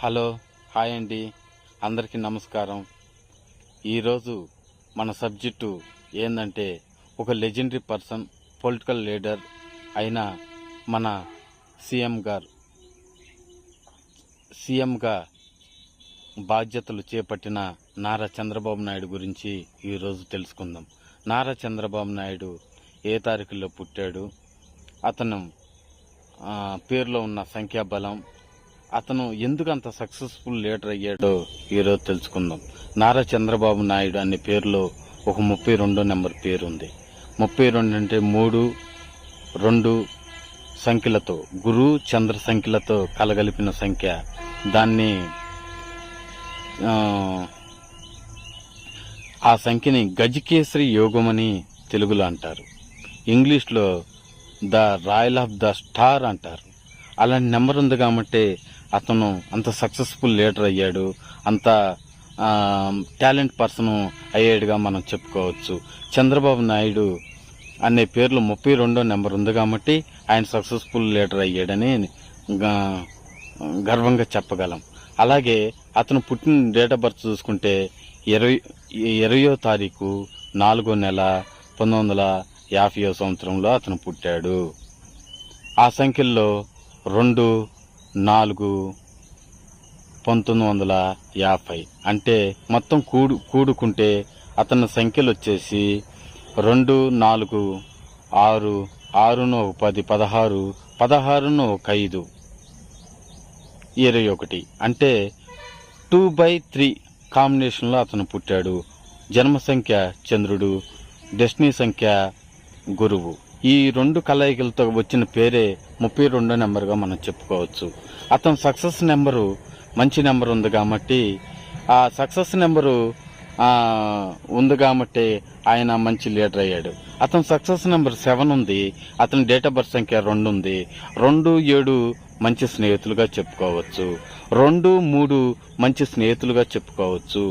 Hello, hi అండి, అందరికీ నమస్కారం. ఈరోజు మన సబ్జెక్టు ఏంటంటే ఒక లెజెండరీ పర్సన్, పొలిటికల్ లీడర్ అయిన మన సీఎంగా బాధ్యతలు చేపట్టిన నారా చంద్రబాబు నాయుడు గురించి ఈరోజు తెలుసుకుందాం. నారా చంద్రబాబు నాయుడు ఏ తారీఖులో పుట్టాడు, అతను పేరులో ఉన్న సంఖ్యాబలం, అతను ఎందుకు అంత సక్సెస్ఫుల్ లీడర్ అయ్యాడో ఈరోజు తెలుసుకుందాం. నారా చంద్రబాబు నాయుడు అనే పేరులో ఒక 32 నెంబర్ పేరు ఉంది. 32 అంటే 3, 2 సంఖ్యలతో, గురు చంద్ర సంఖ్యలతో కలగలిపిన సంఖ్య. దాన్ని ఆ సంఖ్యని గజకేసరి యోగమని తెలుగులో అంటారు. ఇంగ్లీష్లో the royal of the star అంటారు. అలాంటి నెంబర్ ఉంది కాబట్టి అతను అంత సక్సెస్ఫుల్ లీడర్ అయ్యాడు, అంత టాలెంట్ పర్సన్ అయ్యాడుగా మనం చెప్పుకోవచ్చు. చంద్రబాబు నాయుడు అనే పేర్లు 32 నెంబర్ ఉంది కాబట్టి ఆయన సక్సెస్ఫుల్ లీడర్ అయ్యాడని గర్వంగా చెప్పగలం. అలాగే అతను పుట్టిన డేట్ ఆఫ్ బర్త్ చూసుకుంటే 20వ తారీఖు 4వ నెల 1950వ సంవత్సరంలో అతను పుట్టాడు. ఆ సంఖ్యల్లో 2, 4, 1950 అంటే మొత్తం కూడుకుంటే అతని సంఖ్యలు వచ్చేసి 2, 4, 6, 6ను 10, 16, 16ను 5, 21 అంటే 2/3 కాంబినేషన్లో అతను పుట్టాడు. జన్మ సంఖ్య చంద్రుడు, డెస్టినీ సంఖ్య గురువు. ఈ 2 కలయికలతో వచ్చిన పేరే 32 నెంబర్గా మనం చెప్పుకోవచ్చు. అతను సక్సెస్ నెంబరు మంచి నెంబర్ ఉంది కాబట్టి, ఆ సక్సెస్ నెంబరు ఉంది కాబట్టి ఆయన మంచి లీడర్ అయ్యాడు. అతను సక్సెస్ నెంబర్ 7 ఉంది. అతని డేట్ ఆఫ్ బర్త్ సంఖ్య 2 ఉంది. 2, 7 మంచి స్నేహితులుగా చెప్పుకోవచ్చు. 2, 3 మంచి స్నేహితులుగా చెప్పుకోవచ్చు.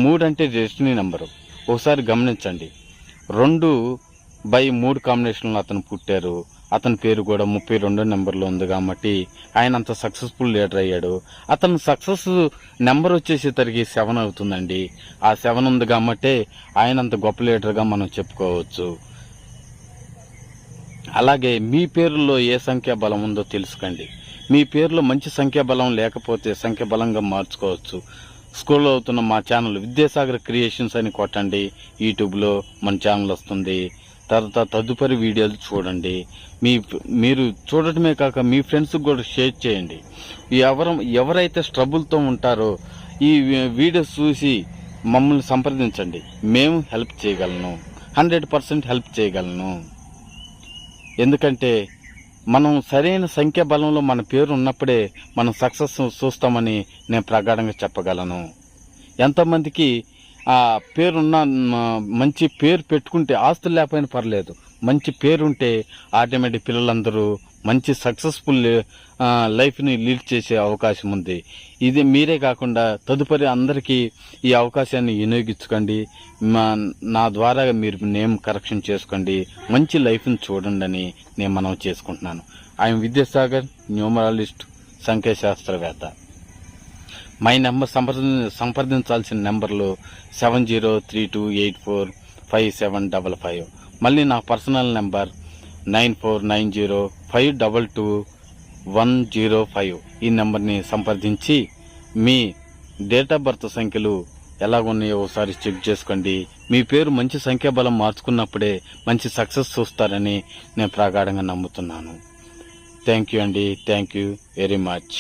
3 అంటే డెస్టినీ నెంబరు. ఒకసారి గమనించండి, 2/3 కాంబినేషన్లో అతను పుట్టారు. అతని పేరు కూడా 32 నెంబర్లో ఉంది కాబట్టి ఆయన అంత సక్సెస్ఫుల్ లీడర్ అయ్యాడు. అతను సక్సెస్ నెంబర్ వచ్చేసేసరికి 7 అవుతుందండి. ఆ 7 ఉంది కాబట్టి ఆయన అంత గొప్ప లీడర్గా మనం చెప్పుకోవచ్చు. అలాగే మీ పేరులో ఏ సంఖ్యా బలం ఉందో తెలుసుకోండి. మీ పేరులో మంచి సంఖ్యాబలం లేకపోతే సంఖ్యాబలంగా మార్చుకోవచ్చు. స్కూల్లో అవుతున్న మా ఛానల్ విద్యాసాగర్ క్రియేషన్స్ అని కొట్టండి, యూట్యూబ్లో మన ఛానల్ వస్తుంది. తర్వాత తదుపరి వీడియోలు చూడండి. మీరు చూడటమే కాక మీ ఫ్రెండ్స్కి కూడా షేర్ చేయండి. ఎవరైతే స్ట్రబుల్తో ఉంటారో ఈ వీడియోస్ చూసి మమ్మల్ని సంప్రదించండి. మేము హెల్ప్ చేయగలను, 100% హెల్ప్ చేయగలను. ఎందుకంటే మనం సరైన సంఖ్యాబలంలో మన పేరు ఉన్నప్పుడే మనం సక్సెస్ చూస్తామని నేను ప్రగాఢంగా చెప్పగలను. ఎంతమందికి ఆ పేరున్న మంచి పేరు పెట్టుకుంటే ఆస్తులు లేకపోయినా పర్లేదు, మంచి పేరుంటే ఆటోమేటిక్ పిల్లలందరూ మంచి సక్సెస్ఫుల్ లైఫ్ని లీడ్ చేసే అవకాశం ఉంది. ఇది మీరే కాకుండా తదుపరి అందరికీ ఈ అవకాశాన్ని వినియోగించుకోండి. నా ద్వారా మీరు నేమ్ కరెక్షన్ చేసుకోండి, మంచి లైఫ్ని చూడండి అని నేను మనవి చేసుకుంటున్నాను. ఆయన విద్యాసాగర్, న్యూమరాలిస్ట్, సంఖ్యాశాస్త్రవేత్త. మై నెంబర్ సంప్రదించాల్సిన నెంబర్లు 7032845755. మళ్ళీ నా పర్సనల్ నెంబర్ 9490522105. ఈ నెంబర్ని సంప్రదించి మీ డేట్ ఆఫ్ బర్త్ సంఖ్యలు ఎలాగున్నాయో ఒకసారి చెక్ చేసుకోండి. మీ పేరు మంచి సంఖ్యాబలం మార్చుకున్నప్పుడే మంచి సక్సెస్ చూస్తారని నేను ప్రగాఢంగా నమ్ముతున్నాను. థ్యాంక్ యూ అండి, థ్యాంక్ యూ వెరీ మచ్.